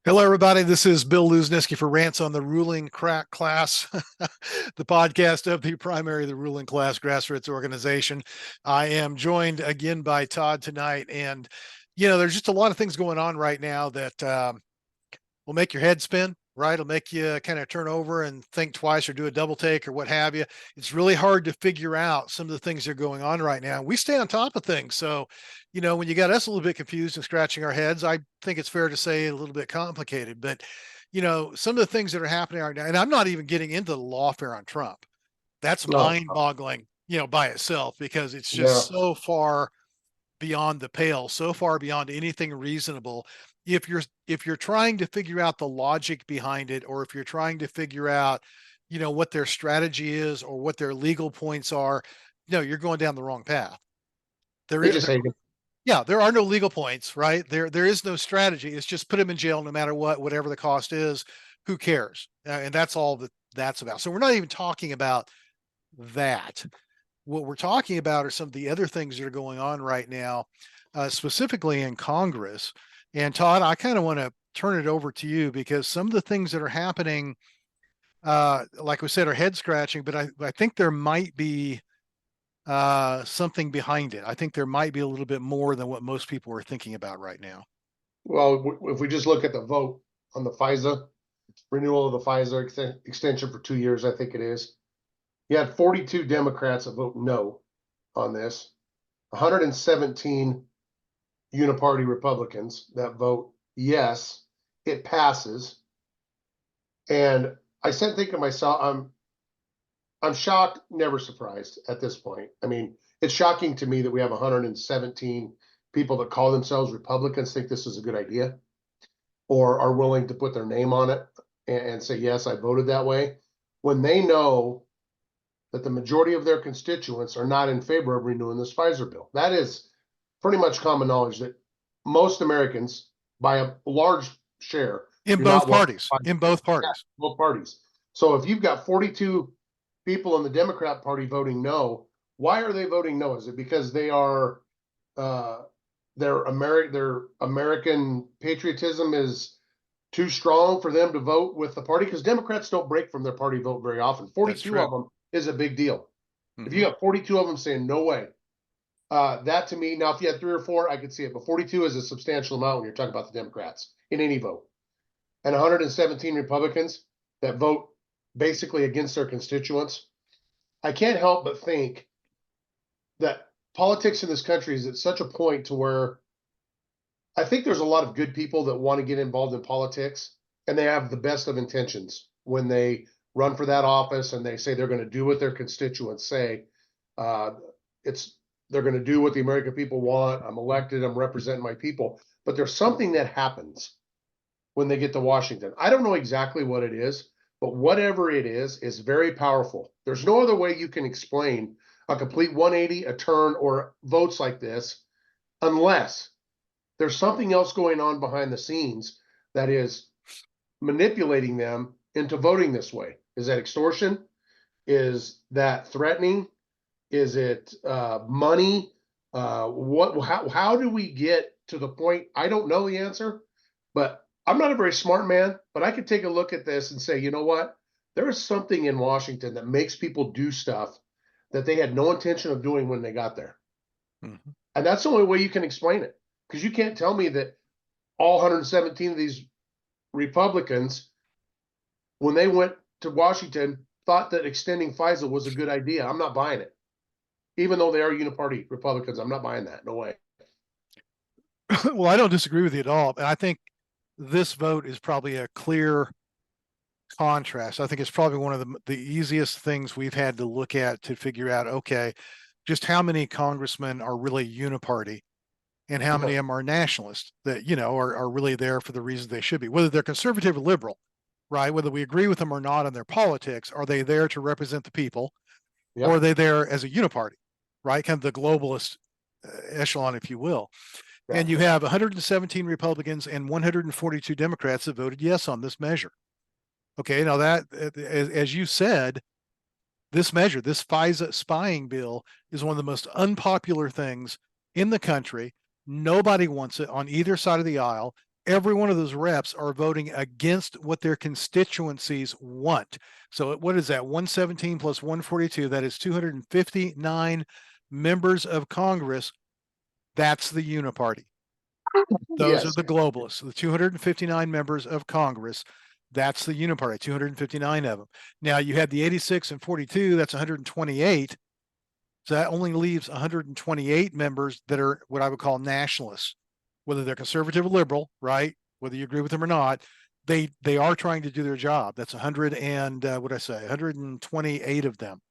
Hello, everybody. This is Bill Luzniski for Rants on the Ruling Crack Class, the podcast of the primary of the ruling class grassroots organization. I am joined again by Todd tonight. And, there's just a lot of things going on right now that will make your head spin, right? It'll make you kind of turn over and think twice or do a double take or what have you. It's really hard to figure out some of the things that are going on right now. We stay on top of things. So, when you got us a little bit confused and scratching our heads, I think it's fair to say a little bit complicated. But, some of the things that are happening right now, and I'm not even getting into the lawfare on Trump. That's No, mind boggling, by itself, because it's yeah, just so far beyond the pale, so far beyond anything reasonable. If you're trying to figure out the logic behind it, or if you're trying to figure out, what their strategy is or what their legal points are, no, you're going down the wrong path. There they is just hate it. Yeah, there are no legal points, right? There is no strategy. It's just put him in jail no matter what, whatever the cost is. Who cares? And that's all that's about. So we're not even talking about that. What we're talking about are some of the other things that are going on right now, specifically in Congress. And Todd, I kind of want to turn it over to you because some of the things that are happening, like we said, are head scratching, but I think there might be something behind it. I think there might be a little bit more than what most people are thinking about right now. Well, if we just look at the vote on the FISA renewal of the FISA extension for 2 years, I think it is. You had 42 Democrats that vote no on this, 117 uniparty Republicans that vote yes, it passes. And I said, thinking to myself, I'm shocked, never surprised at this point. I mean, it's shocking to me that we have 117 people that call themselves Republicans think this is a good idea or are willing to put their name on it and say, yes, I voted that way, when they know that the majority of their constituents are not in favor of renewing this FISA bill. That is pretty much common knowledge that most Americans, by a large share, In do both not want parties. In both parties. both parties. So if you've got 42 people in the Democrat Party voting no, why are they voting no? Is it because they are their American patriotism is too strong for them to vote with the party? Because Democrats don't break from their party vote very often. 42 of them is a big deal. If you got 42 of them saying no way, that to me, now if you had 3 or 4, I could see it, but 42 is a substantial amount when you're talking about the Democrats in any vote. And 117 Republicans that vote basically against their constituents. I can't help but think that politics in this country is at such a point to where I think there's a lot of good people that want to get involved in politics, and they have the best of intentions when they run for that office and they say they're going to do what their constituents say. They're going to do what the American people want. I'm elected. I'm representing my people. But there's something that happens when they get to Washington. I don't know exactly what it is, but whatever it is very powerful. There's no other way you can explain a complete 180, a turn, or votes like this, unless there's something else going on behind the scenes that is manipulating them into voting this way. Is that extortion? Is that threatening? Is it money? How do we get to the point? I don't know the answer, but I'm not a very smart man, but I could take a look at this and say, you know what? There is something in Washington that makes people do stuff that they had no intention of doing when they got there. Mm-hmm. And that's the only way you can explain it. Because you can't tell me that all 117 of these Republicans, when they went to Washington, thought that extending FISA was a good idea. I'm not buying it. Even though they are uniparty Republicans, I'm not buying that. No way. Well, I don't disagree with you at all. And I think this vote is probably a clear contrast. I think it's probably one of the easiest things we've had to look at to figure out, okay, just how many congressmen are really uniparty and how many of them are nationalists that, are really there for the reasons they should be, whether they're conservative or liberal, right? Whether we agree with them or not on their politics, are they there to represent the people? Or are they there as a uniparty, right? Kind of the globalist echelon, if you will. Yeah. And you have 117 Republicans and 142 Democrats that voted yes on this measure. Okay, now that, as you said, this measure, this FISA spying bill, is one of the most unpopular things in the country. Nobody wants it on either side of the aisle. every one of those reps are voting against what their constituencies want. So what is that? 117 plus 142, that is 259 members of Congress. That's the uniparty. Those are Yes. the globalists, the 259 members of Congress. That's the uniparty, 259 of them. Now you had the 86 and 42, that's 128. So that only leaves 128 members that are what I would call nationalists, whether they're conservative or liberal, right? Whether you agree with them or not, they are trying to do their job. That's 100 and what I say, 128 of them.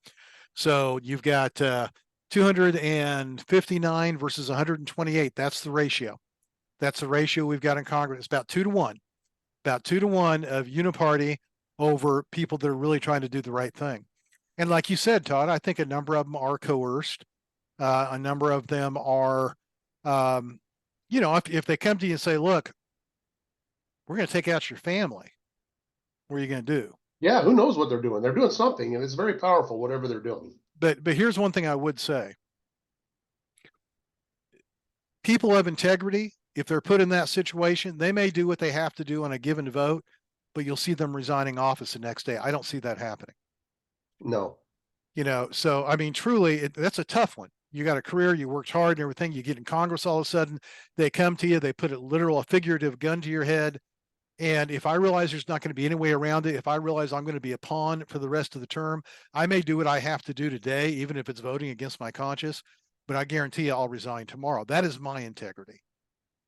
So you've got 259 versus 128. That's the ratio. That's the ratio we've got in Congress. It's about 2-1, about 2-1 of uniparty over people that are really trying to do the right thing. And like you said, Todd, I think a number of them are coerced. A number of them are, if they come to you and say, look, we're going to take out your family, what are you going to do? Yeah, who knows what they're doing? They're doing something, and it's very powerful, whatever they're doing. But here's one thing I would say. People of integrity, if they're put in that situation, they may do what they have to do on a given vote, but you'll see them resigning office the next day. I don't see that happening. No. So I mean, truly, that's a tough one. You got a career, you worked hard and everything. You get in Congress all of a sudden, they come to you, they put a literal, a figurative gun to your head. And if I realize there's not going to be any way around it, if I realize I'm going to be a pawn for the rest of the term, I may do what I have to do today, even if it's voting against my conscience. But I guarantee you I'll resign tomorrow. That is my integrity.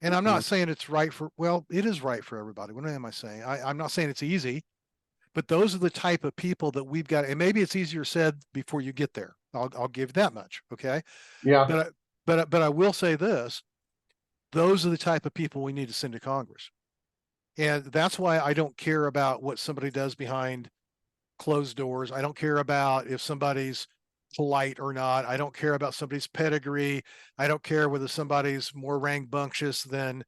And I'm not saying it's right for, well, it is right for everybody. What am I saying? I'm not saying it's easy, but those are the type of people that we've got. And maybe it's easier said before you get there. I'll give that much. Okay. Yeah. But I will say this, those are the type of people we need to send to Congress. And that's why I don't care about what somebody does behind closed doors. I don't care about if somebody's polite or not. I don't care about somebody's pedigree. I don't care whether somebody's more rambunctious than,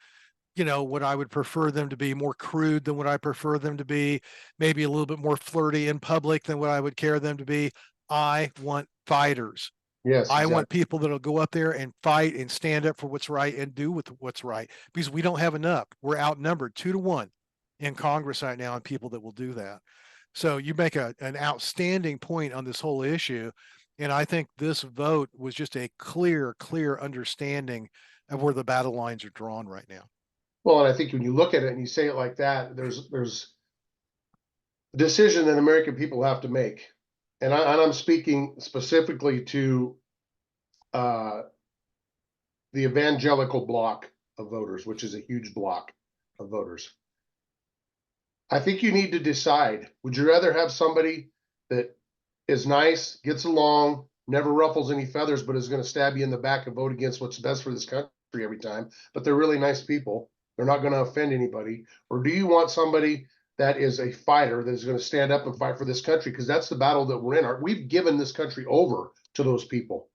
what I would prefer them to be, more crude than what I prefer them to be, maybe a little bit more flirty in public than what I would care them to be. I want fighters. Yes, I exactly. want people that'll go up there and fight and stand up for what's right and do with what's right, because we don't have enough. We're outnumbered 2-1 in Congress right now on people that will do that. So you make an outstanding point on this whole issue. And I think this vote was just a clear understanding of where the battle lines are drawn right now. Well, and I think when you look at it and you say it like that, there's a decision that American people have to make. And I'm speaking specifically to the evangelical block of voters, which is a huge block of voters. I think you need to decide, would you rather have somebody that is nice, gets along, never ruffles any feathers, but is going to stab you in the back and vote against what's best for this country every time, but they're really nice people, they're not going to offend anybody? Or do you want somebody that is a fighter that is going to stand up and fight for this country? Because that's the battle that we're in. We've given this country over to those people.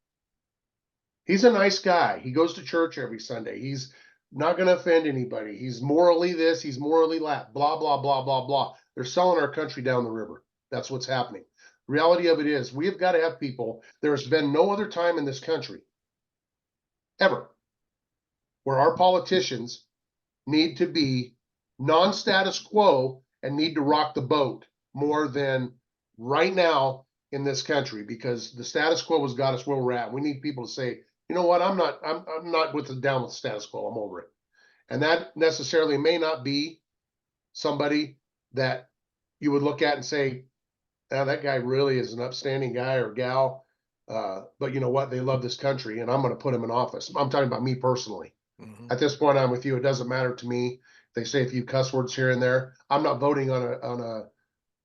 He's a nice guy. He goes to church every Sunday. He's not going to offend anybody. He's morally this, he's morally that, blah, blah, blah, blah, blah. They're selling our country down the river. That's what's happening. The reality of it is we have got to have people. There's been no other time in this country ever where our politicians need to be non-status quo and need to rock the boat more than right now in this country, because the status quo has got us where we're at. We need people to say, you know what, I'm not with the down with the status quo. I'm over it. And that necessarily may not be somebody that you would look at and say, oh, that guy really is an upstanding guy or gal. But you know what? They love this country and I'm going to put him in office. I'm talking about me personally. Mm-hmm. At this point, I'm with you. It doesn't matter to me. They say a few cuss words here and there. I'm not voting on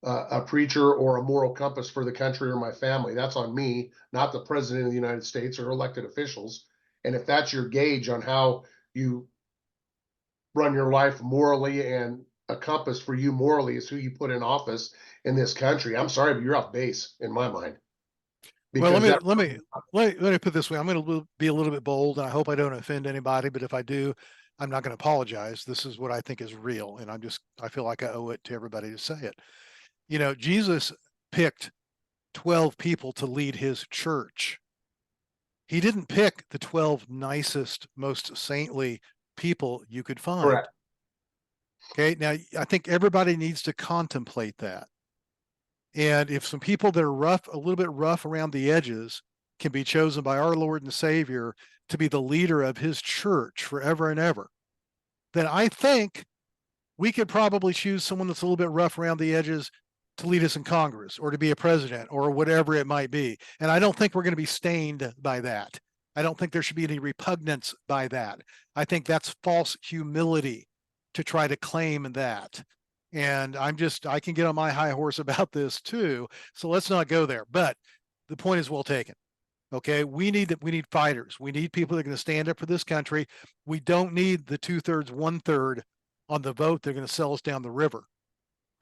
a preacher or a moral compass for the country or my family. That's on me, not the president of the United States or elected officials. And if that's your gauge on how you run your life morally, and a compass for you morally is who you put in office in this country, I'm sorry, but you're off base in my mind. Well, let me put it this way. I'm going to be a little bit bold, and I hope I don't offend anybody, but if I do, I'm not going to apologize. This is what I think is real, and I feel like I owe it to everybody to say it. Jesus picked 12 people to lead his church. He didn't pick the 12 nicest, most saintly people you could find. Correct. Okay. Now, I think everybody needs to contemplate that. And if some people that are rough, a little bit rough around the edges, can be chosen by our Lord and Savior to be the leader of his church forever and ever, then I think we could probably choose someone that's a little bit rough around the edges to lead us in Congress or to be a president or whatever it might be. And I don't think we're going to be stained by that. I don't think there should be any repugnance by that. I think that's false humility to try to claim that. And I can get on my high horse about this too. So let's not go there. But the point is well taken. Okay. We need fighters. We need people that are going to stand up for this country. We don't need the 2/3, 1/3 on the vote. They're going to sell us down the river.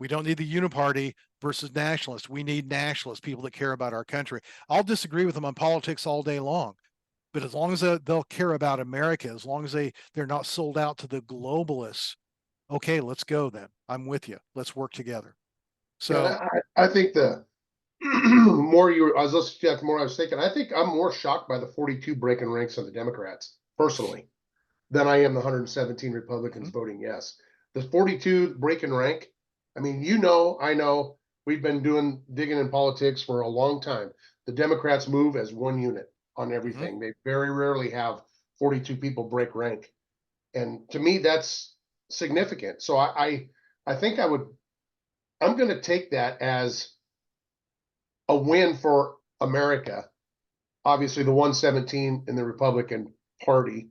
We don't need the uniparty versus nationalists. We need nationalists, people that care about our country. I'll disagree with them on politics all day long, but as long as they'll care about America, as long as they're not sold out to the globalists, okay, let's go then. I'm with you. Let's work together. And So I think the more you, I was listening to that, the more I was thinking, I think I'm more shocked by the 42 breaking ranks of the Democrats personally than I am the 117 Republicans mhm, voting yes. The 42 breaking rank, I mean, you know, I know we've been digging in politics for a long time. The Democrats move as one unit on mhm. everything. They very rarely have 42 people break rank. And to me, that's significant. So I think I'm going to take that as a win for America. Obviously, the 117 in the Republican Party,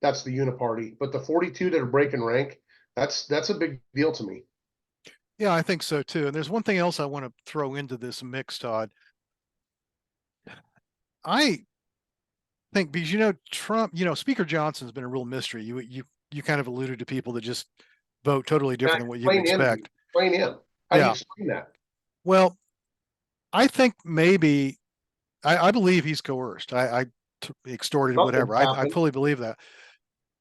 that's the uniparty. But the 42 that are breaking rank, that's a big deal to me. Yeah, I think so too. And there's one thing else I want to throw into this mix, Todd. I think because Trump, Speaker Johnson's been a real mystery. You kind of alluded to people that just vote totally Now, different than what you would explain him to me. expect. Explain him. How do you Yeah. explain that? Well, I think maybe I believe he's coerced. Extorted, Something's whatever. I happened. fully believe that.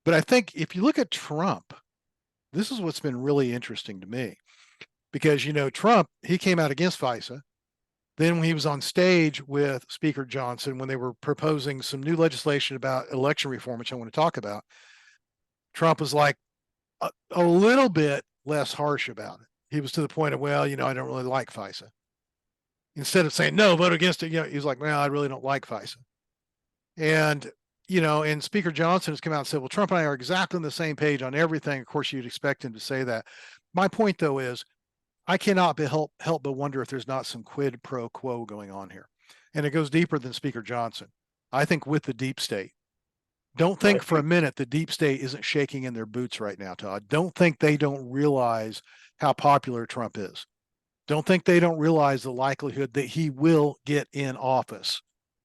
But I think if you look at Trump, this is what's been really interesting to me because Trump, he came out against FISA. Then when he was on stage with Speaker Johnson when they were proposing some new legislation about election reform, which I want to talk about, Trump was like a little bit less harsh about it. He was to the point of, well, I don't really like FISA. Instead of saying no, vote against it, he was like, well, I really don't like FISA. And and Speaker Johnson has come out and said, well, Trump and I are exactly on the same page on everything. Of course, you'd expect him to say that. My point, though, is I cannot help but wonder if there's not some quid pro quo going on here. And it goes deeper than Speaker Johnson. I think with the deep state. Don't Right. think for a minute the deep state isn't shaking in their boots right now, Todd. Don't think they don't realize how popular Trump is. Don't think they don't realize the likelihood that he will get in office.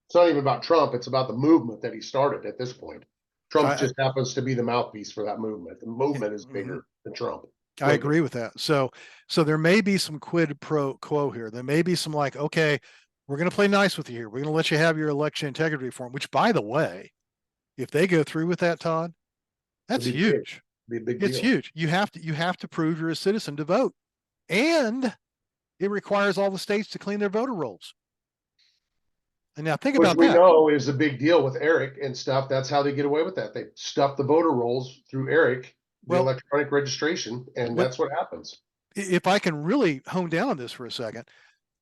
It's not even about Trump. It's about the movement that he started at this point. Trump I, just happens to be the mouthpiece for that movement. The I, movement is mhm. bigger than Trump. I Way bigger. agree with that. So there may be some quid pro quo here. There may be some like, okay, we're going to play nice with you here. We're going to let you have your election integrity reform, which by the way, if they go through with that, Todd, It'd that's be big. It'd huge. be a big It's deal. huge. You have to prove you're a citizen to vote. And it requires all the states to clean their voter rolls. And now think Which about we that. know is a big deal with Eric and stuff. That's how they get away with that. They stuff the voter rolls through Eric, the Well, electronic registration, and what that's what happens. if I can really hone down on this for a second,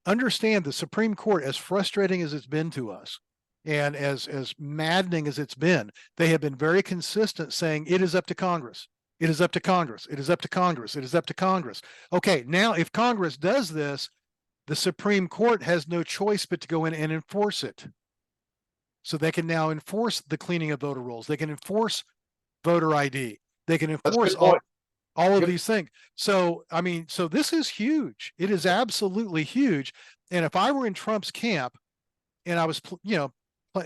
understand the Supreme Court, as frustrating as it's been to us, and as maddening as it's been, they have been very consistent saying it is up to Congress. It is up to Congress. It is up to Congress. It is up to Congress. Okay, now if Congress does this, the Supreme Court has no choice but to go in and enforce it. So they can now enforce the cleaning of voter rolls. They can enforce voter ID. They can That's a enforce good point. all of Good. these things. So, I mean, so this is huge. It is absolutely huge. And if I were in Trump's camp and I was,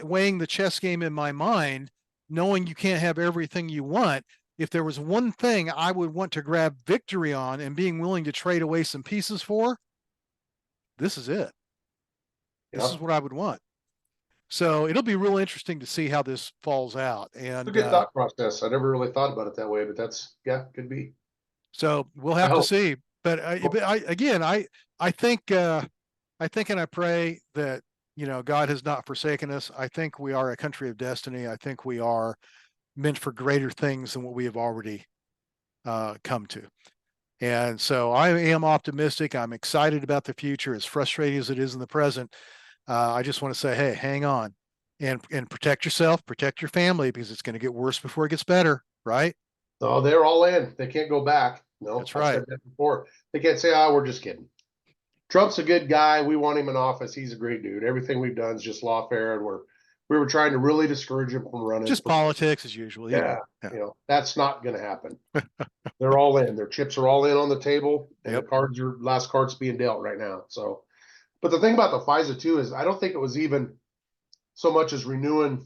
weighing the chess game in my mind, knowing you can't have everything you want, if there was one thing I would want to grab victory on and being willing to trade away some pieces for, this is it. This Yeah. is what I would want. So it'll be real interesting to see how this falls out. It's a And good thought process. I never really thought about it that way, but that's, yeah, could be. so we'll I have to hope. see. But I think and I pray that God has not forsaken us. I think we are a country of destiny. I think we are meant for greater things than what we have already come to. And so I am optimistic. I'm excited about the future, as frustrating as it is in the present. I just want to say, hey, hang on and protect yourself, protect your family, because it's going to get worse before it gets better, right? So they're all in. They can't go back. No, That's I've right. said that before. They can't say, "Oh, we're just kidding." Trump's a good guy. We want him in office. He's a great dude. Everything we've done is just lawfare, and we were trying to really discourage him from running. Just politics as usual, you Yeah, know. Yeah. that's not going to happen. They're all in. Their chips are all in on the table, and the Yep. cards are last cards being dealt right now. So, but the thing about the FISA too is I don't think it was even so much as renewing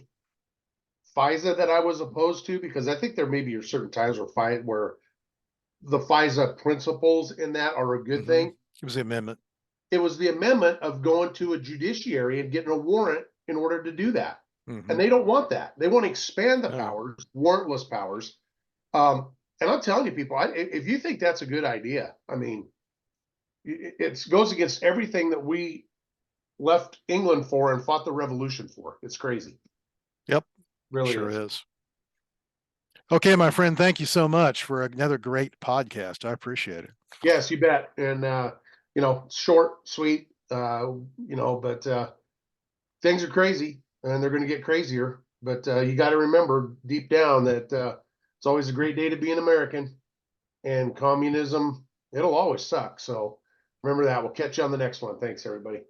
FISA that I was opposed to, because I think there maybe are certain times where the FISA principles in that are a good thing. It was the amendment. It was the amendment of going to a judiciary and getting a warrant in order to do that. And they don't want that. They want to expand the powers, warrantless powers. And I'm telling you, people, if you think that's a good idea, I mean, it goes against everything that we left England for and fought the revolution for. It's crazy. Yep. Really Sure is. is. Okay, my friend, thank you so much for another great podcast. I appreciate it. Yes, you bet. And short, sweet, but things are crazy and they're going to get crazier. But you got to remember deep down that it's always a great day to be an American, and communism, it'll always suck. So remember that. We'll catch you on the next one. Thanks, everybody.